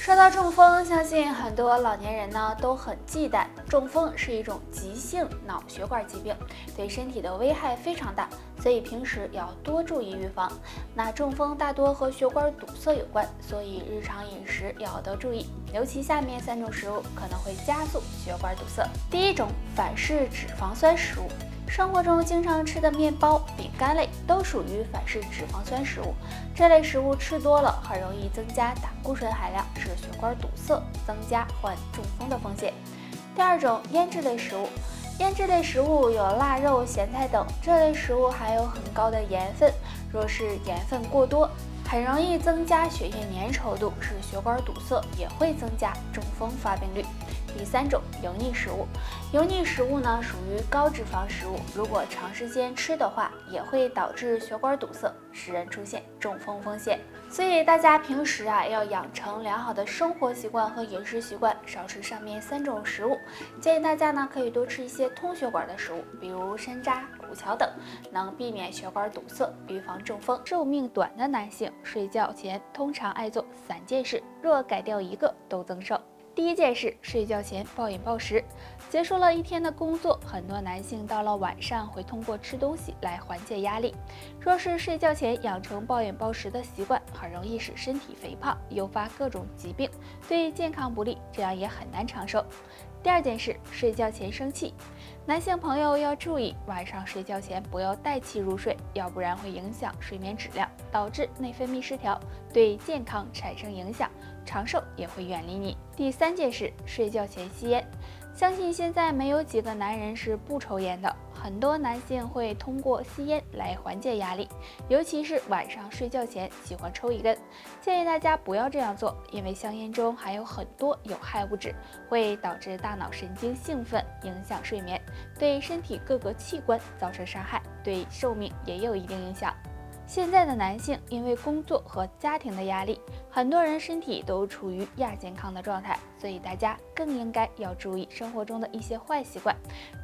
说到中风，相信很多老年人呢都很忌惮。中风是一种急性脑血管疾病，对身体的危害非常大，所以平时要多注意预防。那中风大多和血管堵塞有关，所以日常饮食要多注意，尤其下面3种食物可能会加速血管堵塞。第一种，反式脂肪酸食物。生活中经常吃的面包、饼干类都属于反式脂肪酸食物，这类食物吃多了很容易增加胆固醇含量，使血管堵塞，增加患中风的风险。第二种，腌制类食物。腌制类食物有腊肉、咸菜等，这类食物含有很高的盐分，若是盐分过多，很容易增加血液粘稠度，使血管堵塞，也会增加中风发病率。第三种，油腻食物。油腻食物呢属于高脂肪食物，如果长时间吃的话，也会导致血管堵塞，使人出现中风风险。所以大家平时要养成良好的生活习惯和饮食习惯，少吃上面3种食物。建议大家呢可以多吃一些通血管的食物，比如山楂、苦荞等，能避免血管堵塞，预防中风。寿命短的男性睡觉前通常爱做3件事，若改掉1个都增寿。第一件事，睡觉前暴饮暴食。结束了一天的工作，很多男性到了晚上会通过吃东西来缓解压力。若是睡觉前养成暴饮暴食的习惯，很容易使身体肥胖，诱发各种疾病，对健康不利，这样也很难长寿。第二件事，睡觉前生气。男性朋友要注意，晚上睡觉前不要带气入睡，要不然会影响睡眠质量，导致内分泌失调，对健康产生影响，长寿也会远离你。第三件事，睡觉前吸烟。相信现在没有几个男人是不抽烟的，很多男性会通过吸烟来缓解压力，尤其是晚上睡觉前喜欢抽一根。建议大家不要这样做，因为香烟中含有很多有害物质，会导致大脑神经兴奋，影响睡眠，对身体各个器官造成伤害，对寿命也有一定影响。现在的男性因为工作和家庭的压力，很多人身体都处于亚健康的状态，所以大家更应该要注意生活中的一些坏习惯。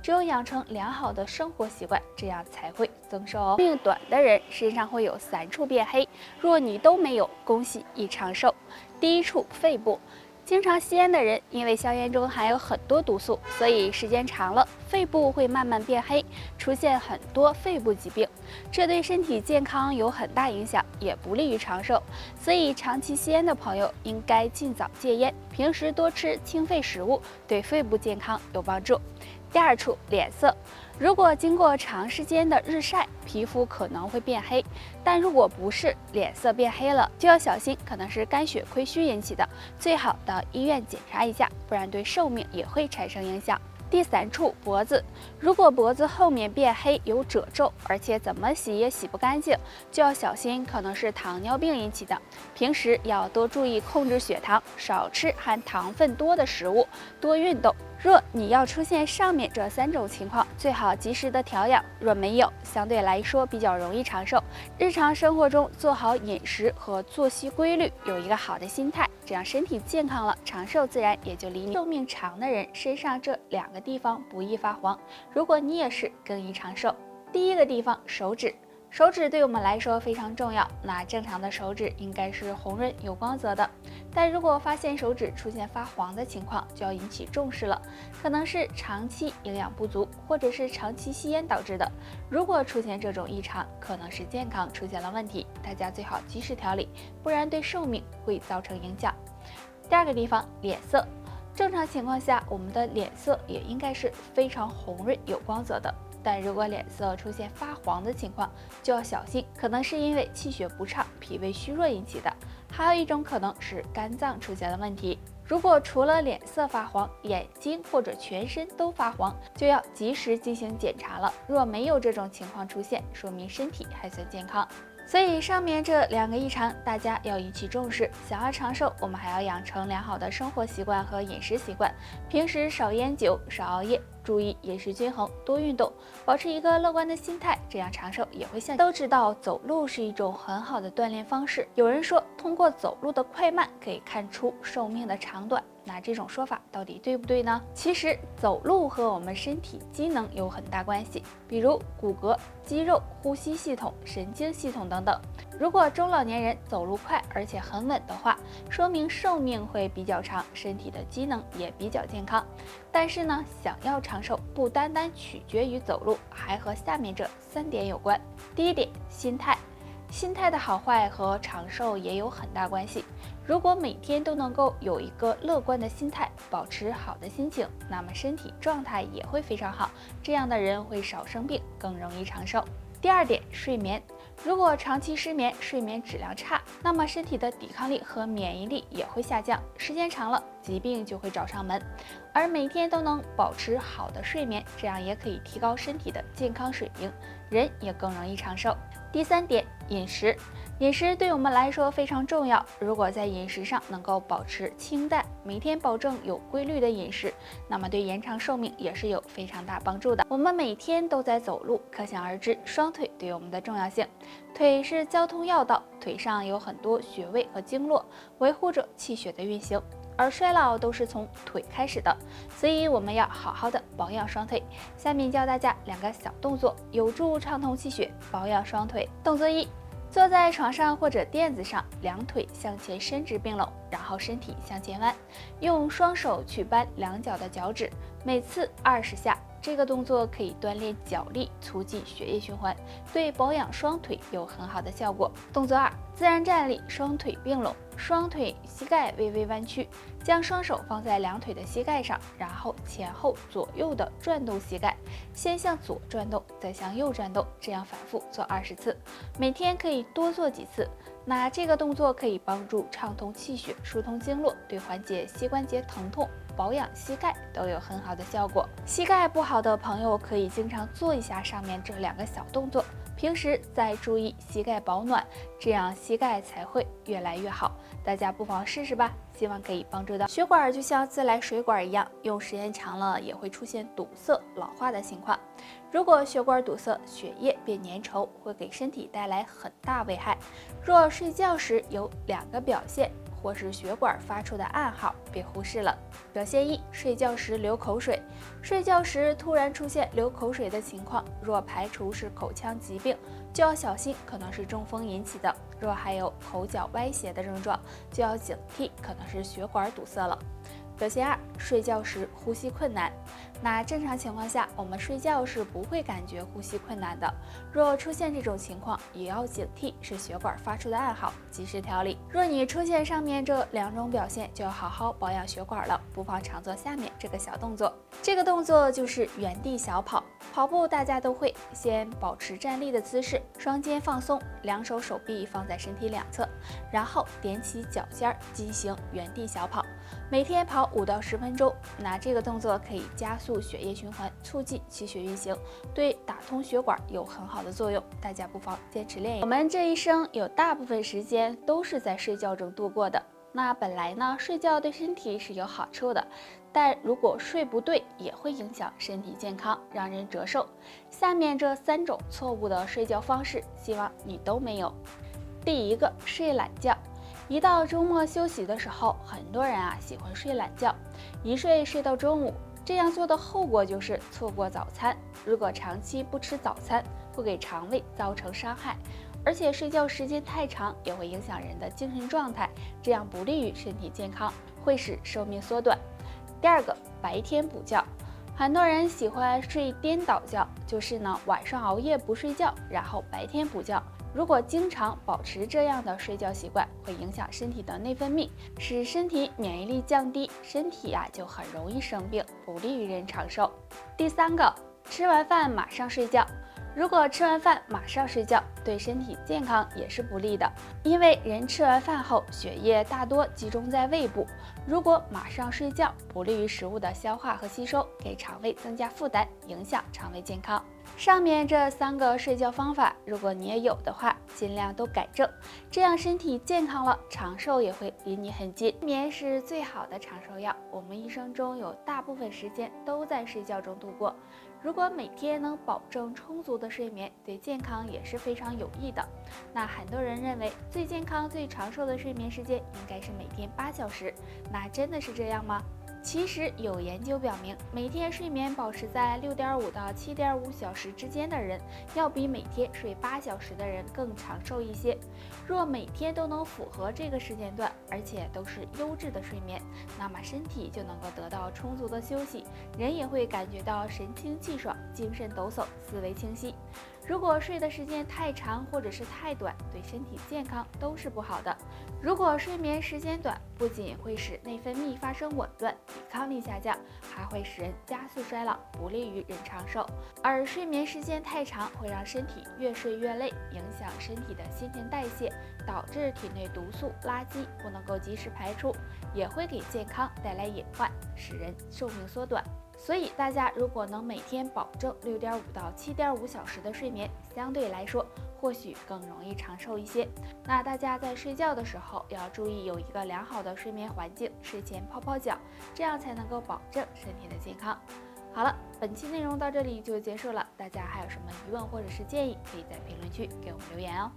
只有养成良好的生活习惯，这样才会增寿哦。命短的人身上会有3处变黑，若你都没有，恭喜已长寿。第一处，肺部。经常吸烟的人，因为香烟中含有很多毒素，所以时间长了，肺部会慢慢变黑，出现很多肺部疾病，这对身体健康有很大影响，也不利于长寿。所以长期吸烟的朋友应该尽早戒烟，平时多吃清肺食物，对肺部健康有帮助。第二处，脸色。如果经过长时间的日晒，皮肤可能会变黑，但如果不是脸色变黑了，就要小心，可能是肝血亏虚引起的，最好到医院检查一下，不然对寿命也会产生影响。第3处，脖子。如果脖子后面变黑有褶皱，而且怎么洗也洗不干净，就要小心，可能是糖尿病引起的。平时要多注意控制血糖，少吃含糖分多的食物，多运动。若你要出现上面这3种情况，最好及时的调养。若没有，相对来说比较容易长寿。日常生活中做好饮食和作息规律，有一个好的心态，这样身体健康了，长寿自然也就离你。寿命长的人身上这2个地方不易发黄，如果你也是，更易长寿。第一个地方，手指。手指对我们来说非常重要，那正常的手指应该是红润有光泽的，但如果发现手指出现发黄的情况，就要引起重视了，可能是长期营养不足，或者是长期吸烟导致的。如果出现这种异常，可能是健康出现了问题，大家最好及时调理，不然对寿命会造成影响。第二个地方，脸色。正常情况下，我们的脸色也应该是非常红润有光泽的，但如果脸色出现发黄的情况，就要小心，可能是因为气血不畅、脾胃虚弱引起的，还有一种可能是肝脏出现了问题。如果除了脸色发黄，眼睛或者全身都发黄，就要及时进行检查了。若没有这种情况出现，说明身体还算健康。所以上面这2个异常，大家要引起重视。想要长寿，我们还要养成良好的生活习惯和饮食习惯，平时少烟酒、少熬夜，注意饮食均衡，多运动，保持一个乐观的心态，这样长寿也会像。都知道走路是一种很好的锻炼方式，有人说通过走路的快慢可以看出寿命的长短。那这种说法到底对不对呢？其实走路和我们身体机能有很大关系，比如骨骼、肌肉、呼吸系统、神经系统等等。如果中老年人走路快而且很稳的话，说明寿命会比较长，身体的机能也比较健康。但是呢，想要长寿不单单取决于走路，还和下面这3点有关。第一点，心态。心态的好坏和长寿也有很大关系。如果每天都能够有一个乐观的心态，保持好的心情，那么身体状态也会非常好，这样的人会少生病，更容易长寿。第二点，睡眠。如果长期失眠，睡眠质量差，那么身体的抵抗力和免疫力也会下降，时间长了，疾病就会找上门。而每天都能保持好的睡眠，这样也可以提高身体的健康水平，人也更容易长寿。第3点，饮食。饮食对我们来说非常重要，如果在饮食上能够保持清淡，每天保证有规律的饮食，那么对延长寿命也是有非常大帮助的。我们每天都在走路，可想而知双腿对我们的重要性。腿是交通要道，腿上有很多穴位和经络，维护着气血的运行。而衰老都是从腿开始的，所以我们要好好的保养双腿。下面教大家2个小动作，有助畅通气血，保养双腿。动作1，坐在床上或者垫子上，两腿向前伸直并拢，然后身体向前弯，用双手去扳两脚的脚趾，每次20下。这个动作可以锻炼脚力，促进血液循环，对保养双腿有很好的效果。动作2，自然站立，双腿并拢，双腿膝盖微微弯曲，将双手放在两腿的膝盖上，然后前后左右的转动膝盖，先向左转动，再向右转动，这样反复做20次，每天可以多做几次。那这个动作可以帮助畅通气血，疏通经络，对缓解膝关节疼痛、保养膝盖都有很好的效果。膝盖不好的朋友可以经常做一下上面这2个小动作，平时再注意膝盖保暖，这样膝盖才会越来越好。大家不妨试试吧，希望可以帮助到。血管就像自来水管一样，用时间长了也会出现堵塞、老化的情况。如果血管堵塞，血液变粘稠，会给身体带来很大危害。若睡觉时有2个表现，或是血管发出的暗号，别忽视了。表现1，睡觉时流口水。睡觉时突然出现流口水的情况，若排除是口腔疾病，就要小心，可能是中风引起的；若还有口角歪斜的症状，就要警惕，可能是血管堵塞了。表现2，睡觉时呼吸困难。那正常情况下，我们睡觉是不会感觉呼吸困难的。若出现这种情况，也要警惕是血管发出的暗号，及时调理。若你出现上面这2种表现，就要好好保养血管了，不妨常做下面这个小动作。这个动作就是原地小跑。跑步大家都会，先保持站立的姿势，双肩放松，2手手臂放在身体两侧，然后踮起脚尖进行原地小跑。每天跑5到10分钟，那这个动作可以加速血液循环，促进气血运行，对打通血管有很好的作用。大家不妨坚持练一。我们这一生有大部分时间都是在睡觉中度过的。那本来呢，睡觉对身体是有好处的，但如果睡不对，也会影响身体健康，让人折寿。下面这3种错误的睡觉方式，希望你都没有。第1个，睡懒觉。一到周末休息的时候，很多人喜欢睡懒觉，一睡到中午。这样做的后果就是错过早餐。如果长期不吃早餐，会给肠胃造成伤害，而且睡觉时间太长也会影响人的精神状态，这样不利于身体健康，会使寿命缩短。第2个，白天补觉。很多人喜欢睡颠倒觉，就是呢晚上熬夜不睡觉，然后白天补觉。如果经常保持这样的睡觉习惯，会影响身体的内分泌，使身体免疫力降低，身体就很容易生病，不利于人长寿。第3个，吃完饭马上睡觉。如果吃完饭马上睡觉，对身体健康也是不利的，因为人吃完饭后血液大多集中在胃部，如果马上睡觉，不利于食物的消化和吸收，给肠胃增加负担，影响肠胃健康。上面这3个睡觉方法，如果你也有的话，尽量都改正，这样身体健康了，长寿也会离你很近。睡眠是最好的长寿药，我们一生中有大部分时间都在睡觉中度过。如果每天能保证充足的睡眠，对健康也是非常有益的。那很多人认为最健康、最长寿的睡眠时间应该是每天8小时，那真的是这样吗？其实有研究表明，每天睡眠保持在6.5到7.5小时之间的人，要比每天睡8小时的人更长寿一些。若每天都能符合这个时间段，而且都是优质的睡眠，那么身体就能够得到充足的休息，人也会感觉到神清气爽、精神抖擞、思维清晰。如果睡的时间太长或者是太短，对身体健康都是不好的。如果睡眠时间短，不仅会使内分泌发生紊乱，抵抗力下降，还会使人加速衰老，不利于人长寿。而睡眠时间太长，会让身体越睡越累，影响身体的新陈代谢，导致体内毒素、垃圾不能够及时排出，也会给健康带来隐患，使人寿命缩短。所以大家如果能每天保证6.5到7.5小时的睡眠，相对来说或许更容易长寿一些。那大家在睡觉的时候要注意有一个良好的睡眠环境，睡前泡泡脚，这样才能够保证身体的健康。好了，本期内容到这里就结束了，大家还有什么疑问或者是建议，可以在评论区给我们留言哦。